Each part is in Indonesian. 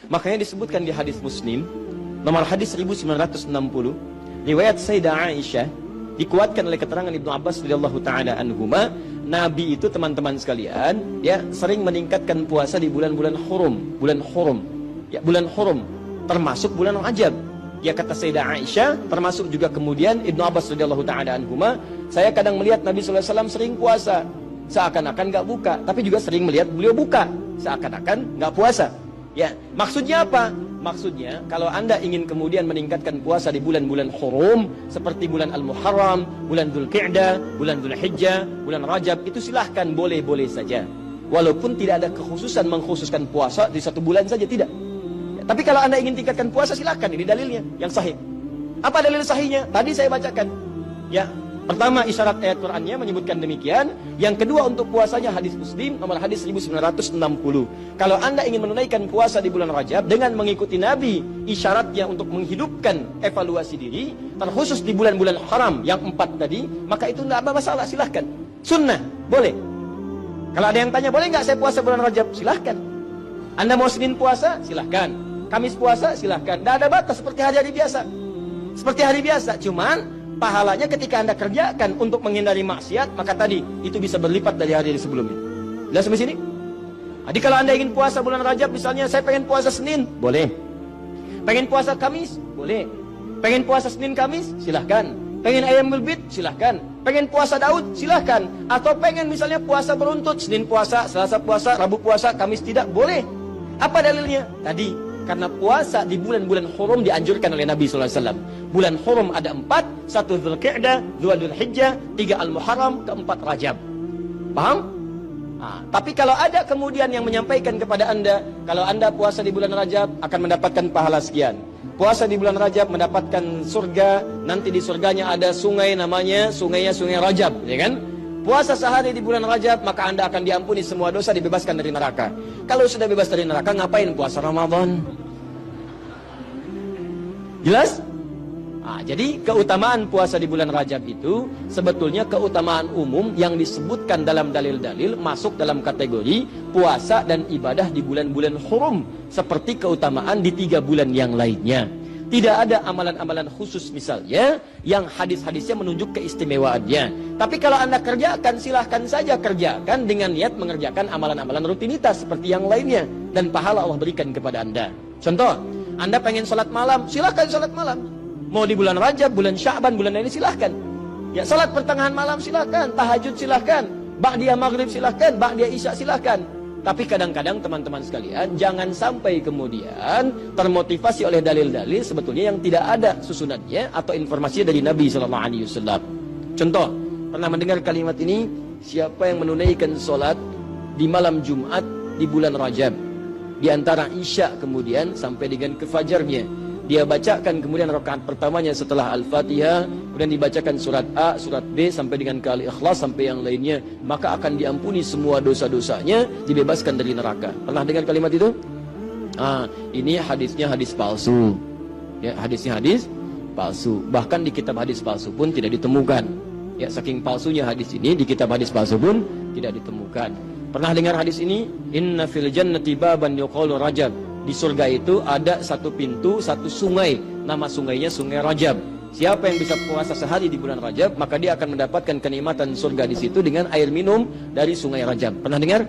Makanya disebutkan di hadis Muslim, nomor hadis 1960, riwayat Sayyidah Aisyah, dikuatkan oleh keterangan Ibnu Abbas radhiyallahu taala anhuma, Nabi itu teman-teman sekalian, ya sering meningkatkan puasa di bulan-bulan hurum, bulan hurum, termasuk bulan Rajab. Ya kata Sayyidah Aisyah, termasuk juga kemudian Ibnu Abbas radhiyallahu taala anhuma, saya kadang melihat Nabi sallallahu alaihi wasallam sering puasa, seakan-akan nggak buka, tapi juga sering melihat beliau buka, seakan-akan nggak puasa. Ya, maksudnya apa? Maksudnya, kalau Anda ingin kemudian meningkatkan puasa di bulan-bulan hurum, seperti bulan Al-Muharram, bulan Dzulqa'dah, bulan Dzulhijjah, bulan Rajab, itu silahkan, boleh-boleh saja. Walaupun tidak ada kekhususan mengkhususkan puasa di satu bulan saja, tidak. Ya, tapi kalau Anda ingin tingkatkan puasa, silahkan, ini dalilnya, yang sahih. Apa dalil sahihnya? Tadi saya bacakan. Ya, pertama, isyarat ayat Qur'annya menyebutkan demikian. Yang kedua, untuk puasanya hadis Muslim nomor hadis 1960. Kalau Anda ingin menunaikan puasa di bulan Rajab dengan mengikuti Nabi, isyaratnya untuk menghidupkan evaluasi diri, terkhusus di bulan-bulan haram yang 4 tadi, maka itu tidak ada masalah, silahkan. Sunnah, boleh. Kalau ada yang tanya, boleh nggak saya puasa bulan Rajab? Silahkan. Anda mau Senin puasa? Silahkan. Kamis puasa? Silahkan. Tidak ada batas, seperti hari-hari biasa. Seperti hari biasa, cuman pahalanya ketika Anda kerjakan untuk menghindari maksiat, maka tadi itu bisa berlipat dari hari-hari sebelumnya. Jelas sampai sini? Jadi kalau Anda ingin puasa bulan Rajab, misalnya saya pengen puasa Senin, boleh. Pengen puasa Kamis, boleh. Pengen puasa Senin Kamis, silahkan. Pengen Ayyamul Bid, silahkan. Pengen puasa Daud, silahkan. Atau pengen misalnya puasa beruntut, Senin puasa, Selasa puasa, Rabu puasa, Kamis tidak, boleh. Apa dalilnya? Tadi, karena puasa di bulan-bulan hurum dianjurkan oleh Nabi SAW. Bulan hurum ada 4, 1 Dzulqa'dah, 2 Dzulhijjah, 3 Al-Muharram, 4 Rajab. Paham? Nah, tapi kalau ada kemudian yang menyampaikan kepada Anda, kalau Anda puasa di bulan Rajab akan mendapatkan pahala sekian. Puasa di bulan Rajab mendapatkan surga, nanti di surganya ada sungai namanya, Sungai Rajab, ya kan? Puasa sehari di bulan Rajab, maka Anda akan diampuni semua dosa, dibebaskan dari neraka. Kalau sudah bebas dari neraka, ngapain puasa Ramadan? Jelas? Nah, jadi keutamaan puasa di bulan Rajab itu sebetulnya keutamaan umum yang disebutkan dalam dalil-dalil masuk dalam kategori puasa dan ibadah di bulan-bulan hurum, seperti keutamaan di 3 bulan yang lainnya. Tidak ada amalan-amalan khusus misalnya yang hadis-hadisnya menunjuk keistimewaannya. Tapi kalau Anda kerjakan, silahkan saja kerjakan dengan niat mengerjakan amalan-amalan rutinitas seperti yang lainnya, dan pahala Allah berikan kepada Anda. Contoh, Anda pengen sholat malam, silahkan sholat malam. Mau di bulan Rajab, bulan Sya'ban, bulan ini silahkan. Ya, sholat pertengahan malam silahkan, tahajud silahkan, ba'diyah maghrib silahkan, ba'diyah isya silahkan. Tapi kadang-kadang teman-teman sekalian, jangan sampai kemudian termotivasi oleh dalil-dalil sebetulnya yang tidak ada susunannya atau informasinya dari Nabi SAW. Contoh, pernah mendengar kalimat ini, siapa yang menunaikan sholat di malam Jumat di bulan Rajab, di antara isya kemudian sampai dengan ke fajarnya, dia bacakan kemudian rakaat pertamanya setelah Al-Fatihah, kemudian dibacakan surat A, surat B sampai dengan ke Al-Ikhlas sampai yang lainnya, maka akan diampuni semua dosa-dosanya, dibebaskan dari neraka. Pernah dengar kalimat itu? Ini hadisnya hadis palsu. Ya, hadisnya hadis palsu. Bahkan di kitab hadis palsu pun tidak ditemukan. Ya, saking palsunya hadis ini, di kitab hadis palsu pun tidak ditemukan. Pernah dengar hadis ini? Inna fil jannati baban yuqalu Rajab. Di surga itu ada satu pintu, satu sungai. Nama sungainya Sungai Rajab. Siapa yang bisa puasa sehari di bulan Rajab, maka dia akan mendapatkan kenikmatan surga di situ dengan air minum dari Sungai Rajab. Pernah dengar?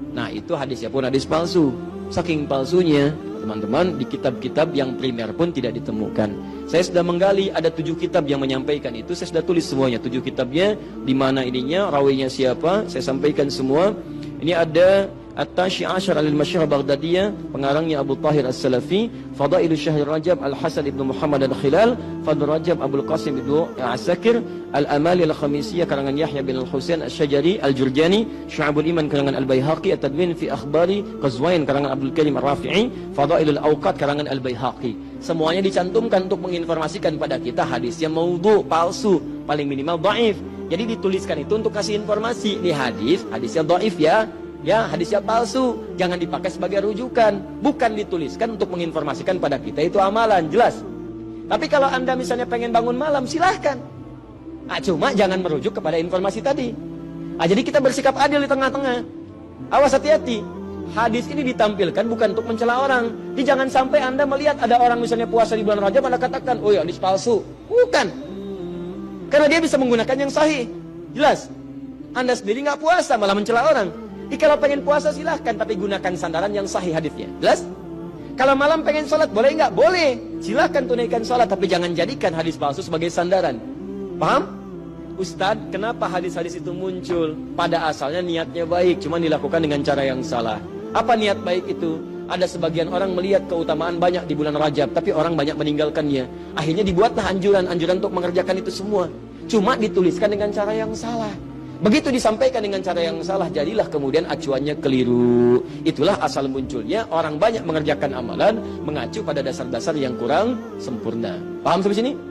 Nah, itu hadisnya pun hadis palsu. Saking palsunya, teman-teman, di kitab-kitab yang primer pun tidak ditemukan. Saya sudah menggali, ada 7 kitab yang menyampaikan itu. Saya sudah tulis semuanya, 7 kitabnya, di mana ininya, rawinya siapa, saya sampaikan semua. Ini ada At-Tashi Ashar al-Masyhur Baghdadiyah, pengarangnya Abu Tahir As-Salafi, Fadailu Syahr Rajab Al-Hasan ibn Muhammad Al-Khilal, Fadl Rajab Abdul Qasim ibn Asakir, Al-Amali Al-Khamisiyah karangan Yahya bin Al-Husain Al-Syajari Al-Jurjani, Syu'abul Iman karangan Al-Baihaqi, At-Tadwin fi Akhbari Qazwain karangan Abdul Karim Ar-Rafi'i, Fadailul Awqat karangan Al-Baihaqi. Semuanya dicantumkan untuk menginformasikan pada kita hadisnya maudhu, palsu, paling minimal dhaif. Jadi dituliskan itu untuk kasih informasi, ini hadisnya dhaif ya. Ya, hadisnya palsu, jangan dipakai sebagai rujukan. Bukan dituliskan untuk menginformasikan pada kita itu amalan, jelas. Tapi kalau Anda misalnya pengen bangun malam, silahkan. Cuma jangan merujuk kepada informasi tadi. Jadi kita bersikap adil di tengah-tengah. Awas, hati-hati. hadis ini ditampilkan bukan untuk mencela orang. Jadi jangan sampai Anda melihat ada orang misalnya puasa di bulan Rajab, Anda katakan, oh ya hadis palsu. Bukan. Karena dia bisa menggunakan yang sahih. Jelas. Anda sendiri nggak puasa, malah mencela orang. Jadi kalau pengen puasa silahkan, tapi gunakan sandaran yang sahih hadisnya. Jelas? Kalau malam pengen sholat, boleh nggak? Boleh. Silahkan tunaikan sholat, tapi jangan jadikan hadis palsu sebagai sandaran. Paham? Ustadz, kenapa hadis-hadis itu muncul? Pada asalnya niatnya baik, cuma dilakukan dengan cara yang salah. Apa niat baik itu? Ada sebagian orang melihat keutamaan banyak di bulan Rajab, tapi orang banyak meninggalkannya. Akhirnya dibuatlah anjuran untuk mengerjakan itu semua. Cuma dituliskan dengan cara yang salah. Begitu disampaikan dengan cara yang salah, jadilah kemudian acuannya keliru. Itulah asal munculnya orang banyak mengerjakan amalan mengacu pada dasar-dasar yang kurang sempurna. Paham sampai sini?